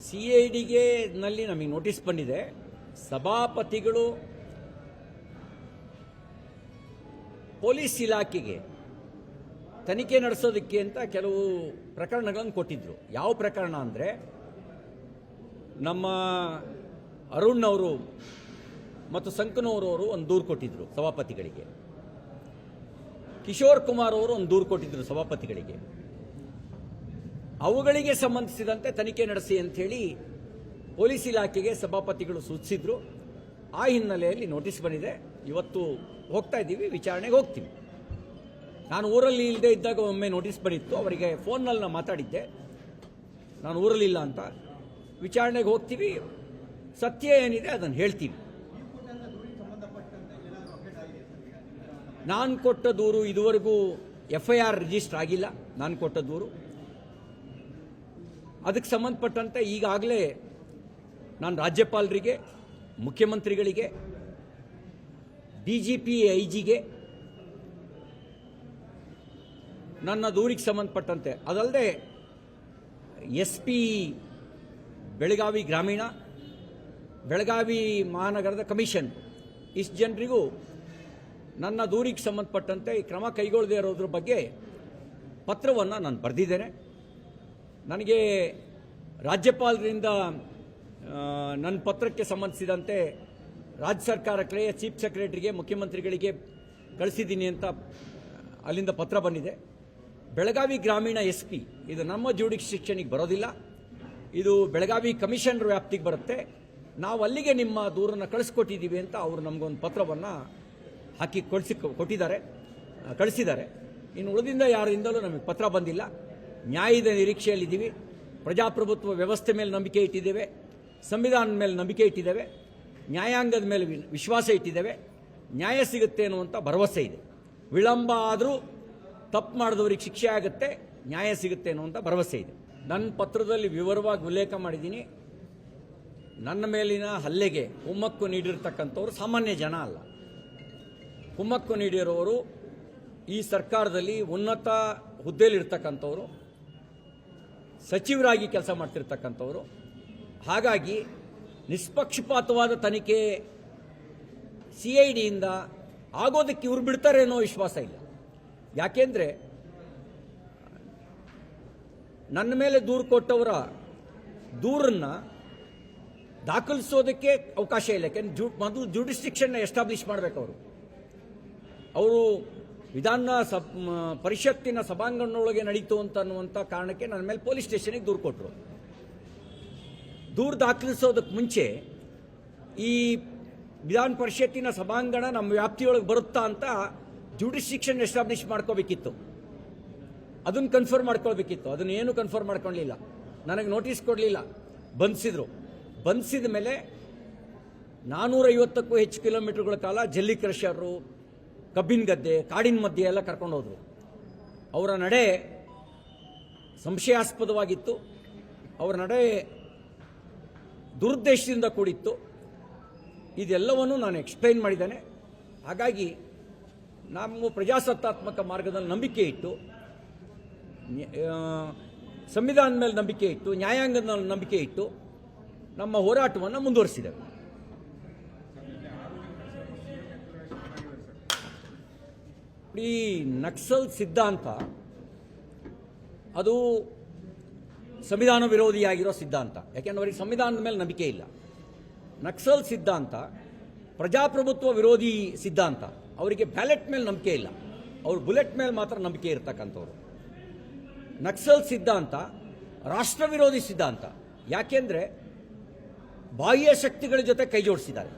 CIDಗೆ ನಲ್ಲಿ ನಮಗೆ ನೋಟಿಸ್ ಬಂದಿದೆ. ಸಭಾಪತಿಗಳು ಪೊಲೀಸ್ ಇಲಾಖೆಗೆ ತನಿಖೆ ನಡೆಸೋದಕ್ಕೆ ಅಂತ ಕೆಲವು ಪ್ರಕರಣಗಳನ್ನು ಕೊಟ್ಟಿದ್ರು. ಯಾವ ಪ್ರಕರಣ ಅಂದರೆ, ನಮ್ಮ ಅರುಣ್ ಅವರು ಮತ್ತು ಸಂಕನೂರವರು ಒಂದು ದೂರು ಕೊಟ್ಟಿದ್ರು ಸಭಾಪತಿಗಳಿಗೆ. ಕಿಶೋರ್ ಕುಮಾರ್ ಅವರು ಒಂದು ದೂರು ಕೊಟ್ಟಿದ್ರು ಸಭಾಪತಿಗಳಿಗೆ. ಅವುಗಳಿಗೆ ಸಂಬಂಧಿಸಿದಂತೆ ತನಿಖೆ ನಡೆಸಿ ಅಂಥೇಳಿ ಪೊಲೀಸ್ ಇಲಾಖೆಗೆ ಸಭಾಪತಿಗಳು ಸೂಚಿಸಿದ್ರು. ಆ ಹಿನ್ನೆಲೆಯಲ್ಲಿ ನೋಟಿಸ್ ಬಂದಿದೆ. ಇವತ್ತು ಹೋಗ್ತಾ ಇದ್ದೀವಿ, ವಿಚಾರಣೆಗೆ ಹೋಗ್ತೀವಿ. ನಾನು ಊರಲ್ಲಿ ಇಲ್ಲದೆ ಇದ್ದಾಗ ಒಮ್ಮೆ ನೋಟಿಸ್ ಬಂದಿತ್ತು. ಅವರಿಗೆ ಫೋನ್ನಲ್ಲಿ ನಾನು ಮಾತಾಡಿದ್ದೆ, ನಾನು ಊರಲ್ಲಿಲ್ಲ ಅಂತ. ವಿಚಾರಣೆಗೆ ಹೋಗ್ತೀವಿ, ಸತ್ಯ ಏನಿದೆ ಅದನ್ನು ಹೇಳ್ತೀವಿ. ನಾನು ಕೊಟ್ಟ ದೂರು ಇದುವರೆಗೂ FIR ರಿಜಿಸ್ಟರ್ ಆಗಿಲ್ಲ. ನಾನು ಕೊಟ್ಟ ದೂರು ಅದಕ್ಕೆ ಸಂಬಂಧಪಟ್ಟಂತೆ ಈಗಾಗಲೇ ನಾನು ರಾಜ್ಯಪಾಲರಿಗೆ, ಮುಖ್ಯಮಂತ್ರಿಗಳಿಗೆ, DGP IG ನನ್ನ ದೂರಿಗೆ ಸಂಬಂಧಪಟ್ಟಂತೆ, ಅದಲ್ಲದೆ SP ಬೆಳಗಾವಿ ಗ್ರಾಮೀಣ, ಬೆಳಗಾವಿ ಮಹಾನಗರದ ಕಮಿಷನ್, ಇಷ್ಟು ಜನರಿಗೂ ನನ್ನ ದೂರಿಗೆ ಸಂಬಂಧಪಟ್ಟಂತೆ ಕ್ರಮ ಕೈಗೊಳ್ಳದೇ ಇರೋದ್ರ ಬಗ್ಗೆ ಪತ್ರವನ್ನು ನಾನು ಬರೆದಿದ್ದೇನೆ. ನನಗೆ ರಾಜ್ಯಪಾಲರಿಂದ ನನ್ನ ಪತ್ರಕ್ಕೆ ಸಂಬಂಧಿಸಿದಂತೆ ರಾಜ್ಯ ಸರ್ಕಾರಕ್ಕೆ, ಚೀಫ್ ಸೆಕ್ರೆಟರಿಗೆ, ಮುಖ್ಯಮಂತ್ರಿಗಳಿಗೆ ಕಳಿಸಿದ್ದೀನಿ ಅಂತ ಅಲ್ಲಿಂದ ಪತ್ರ ಬಂದಿದೆ. ಬೆಳಗಾವಿ ಗ್ರಾಮೀಣ SP ಇದು ನಮ್ಮ ಜ್ಯೂಡಿಕ್ಷನ್ಗೆ ಬರೋದಿಲ್ಲ, ಇದು ಬೆಳಗಾವಿ ಕಮಿಷನರ್ ವ್ಯಾಪ್ತಿಗೆ ಬರುತ್ತೆ. ನಾವು ಅಲ್ಲಿಗೆ ನಿಮ್ಮ ದೂರನ್ನು ಕಳಿಸ್ಕೊಟ್ಟಿದ್ದೀವಿ ಅಂತ ಅವರು ನಮಗೊಂದು ಪತ್ರವನ್ನು ಹಾಕಿ ಕಳಿಸಿದ್ದಾರೆ. ಇನ್ನು ಉಳಿದಿಂದ ಯಾರಿಂದಲೂ ನಮಗೆ ಪತ್ರ ಬಂದಿಲ್ಲ. ನ್ಯಾಯದ ನಿರೀಕ್ಷೆಯಲ್ಲಿದ್ದೀವಿ. ಪ್ರಜಾಪ್ರಭುತ್ವ ವ್ಯವಸ್ಥೆ ಮೇಲೆ ನಂಬಿಕೆ ಇಟ್ಟಿದ್ದೇವೆ, ಸಂವಿಧಾನದ ಮೇಲೆ ನಂಬಿಕೆ ಇಟ್ಟಿದ್ದೇವೆ, ನ್ಯಾಯಾಂಗದ ಮೇಲೆ ವಿಶ್ವಾಸ ಇಟ್ಟಿದ್ದೇವೆ. ನ್ಯಾಯ ಸಿಗುತ್ತೆ ಅನ್ನುವಂಥ ಭರವಸೆ ಇದೆ. ವಿಳಂಬ ಆದರೂ ತಪ್ಪು ಮಾಡಿದವರಿಗೆ ಶಿಕ್ಷೆ ಆಗುತ್ತೆ, ನ್ಯಾಯ ಸಿಗುತ್ತೆ ಅನ್ನುವಂಥ ಭರವಸೆ ಇದೆ. ನನ್ನ ಪತ್ರದಲ್ಲಿ ವಿವರವಾಗಿ ಉಲ್ಲೇಖ ಮಾಡಿದ್ದೀನಿ. ನನ್ನ ಮೇಲಿನ ಹಲ್ಲೆಗೆ ಕುಮ್ಮಕ್ಕು ನೀಡಿರ್ತಕ್ಕಂಥವ್ರು ಸಾಮಾನ್ಯ ಜನ ಅಲ್ಲ. ಕುಮ್ಮಕ್ಕು ನೀಡಿರೋರು ಈ ಸರ್ಕಾರದಲ್ಲಿ ಉನ್ನತ ಹುದ್ದೆಯಲ್ಲಿರ್ತಕ್ಕಂಥವ್ರು, ಸಚಿವರಾಗಿ ಕೆಲಸ ಮಾಡ್ತಿರ್ತಕ್ಕಂಥವ್ರು. ಹಾಗಾಗಿ ನಿಷ್ಪಕ್ಷಪಾತವಾದ ತನಿಖೆ CIDಯಿಂದ ಆಗೋದಕ್ಕೆ ಇವ್ರು ಬಿಡ್ತಾರೆ ಅನ್ನೋ ವಿಶ್ವಾಸ ಇಲ್ಲ. ಯಾಕೆಂದರೆ ನನ್ನ ಮೇಲೆ ದೂರು ಕೊಟ್ಟವರ ದೂರನ್ನು ದಾಖಲಿಸೋದಕ್ಕೆ ಅವಕಾಶ ಇಲ್ಲ. ಯಾಕೆಂದ್ರೆ ಮೊದಲು ಜುಡಿಸ್ಟಿಕ್ಷನ್ನ ಎಸ್ಟಾಬ್ಲಿಷ್ ಮಾಡಬೇಕು. ಅವರು ವಿಧಾನ ಪರಿಷತ್ತಿನ ಸಭಾಂಗಣದೊಳಗೆ ನಡೀತು ಅನ್ನುವಂಥ ಕಾರಣಕ್ಕೆ ನನ್ನ ಮೇಲೆ ಪೊಲೀಸ್ ಸ್ಟೇಷನ್ಗೆ ದೂರು ಕೊಟ್ಟರು. ದೂರು ದಾಖಲಿಸೋದಕ್ಕೆ ಮುಂಚೆ ಈ ವಿಧಾನ ಪರಿಷತ್ತಿನ ಸಭಾಂಗಣ ನಮ್ಮ ವ್ಯಾಪ್ತಿಯೊಳಗೆ ಬರುತ್ತಾ ಅಂತ ಜುಡಿಸ್ಟಿಕ್ಷನ್ ಎಸ್ಟಾಬ್ಲಿಷ್ ಮಾಡ್ಕೋಬೇಕಿತ್ತು. ಅದನ್ನು ಕನ್ಫರ್ಮ್ ಮಾಡ್ಕೊಳ್ಬೇಕಿತ್ತು. ಅದನ್ನೇನು ಕನ್ಫರ್ಮ್ ಮಾಡ್ಕೊಳ್ಳಲಿಲ್ಲ. ನನಗೆ ನೋಟಿಸ್ ಕೊಡಲಿಲ್ಲ. ಬಂಧಿಸಿದ ಮೇಲೆ 450ಕ್ಕೂ ಹೆಚ್ಚು ಕಿಲೋಮೀಟರ್ಗಳ ಕಾಲ ಜಲ್ಲಿ ಕ್ರಷರು, ಕಬ್ಬಿನ ಗದ್ದೆ, ಕಾಡಿನ ಮಧ್ಯೆ ಎಲ್ಲ ಕರ್ಕೊಂಡು ಹೋದರು. ಅವರ ನಡೆ ಸಂಶಯಾಸ್ಪದವಾಗಿತ್ತು. ಅವರ ನಡೆ ದುರುದ್ದೇಶದಿಂದ ಕೂಡಿತ್ತು. ಇದೆಲ್ಲವನ್ನೂ ನಾನು ಎಕ್ಸ್ಪ್ಲೈನ್ ಮಾಡಿದ್ದೇನೆ. ಹಾಗಾಗಿ ನಾವು ಪ್ರಜಾಸತ್ತಾತ್ಮಕ ಮಾರ್ಗದಲ್ಲಿ ನಂಬಿಕೆ ಇಟ್ಟು, ಸಂವಿಧಾನದ ಮೇಲೆ ನಂಬಿಕೆ ಇಟ್ಟು, ನ್ಯಾಯಾಂಗದ ಮೇಲೆ ನಂಬಿಕೆ ಇಟ್ಟು ನಮ್ಮ ಹೋರಾಟವನ್ನು ಮುಂದುವರಿಸಿದ್ದೇವೆ. ಈ ನಕ್ಸಲ್ ಸಿದ್ಧಾಂತ ಅದು ಸಂವಿಧಾನ ವಿರೋಧಿಯಾಗಿರೋ ಸಿದ್ಧಾಂತ. ಯಾಕೆಂದ್ರೆ ಅವರಿಗೆ ಸಂವಿಧಾನದ ಮೇಲೆ ನಂಬಿಕೆ ಇಲ್ಲ. ನಕ್ಸಲ್ ಸಿದ್ಧಾಂತ ಪ್ರಜಾಪ್ರಭುತ್ವ ವಿರೋಧಿ ಸಿದ್ಧಾಂತ. ಅವರಿಗೆ ಬ್ಯಾಲೆಟ್ ಮೇಲೆ ನಂಬಿಕೆ ಇಲ್ಲ, ಅವರು ಬುಲೆಟ್ ಮೇಲೆ ಮಾತ್ರ ನಂಬಿಕೆ ಇರತಕ್ಕಂಥವ್ರು. ನಕ್ಸಲ್ ಸಿದ್ಧಾಂತ ರಾಷ್ಟ್ರ ವಿರೋಧಿ ಸಿದ್ಧಾಂತ. ಯಾಕೆಂದರೆ ಬಾಹ್ಯ ಶಕ್ತಿಗಳ ಜೊತೆ ಕೈ ಜೋಡಿಸಿದ್ದಾರೆ.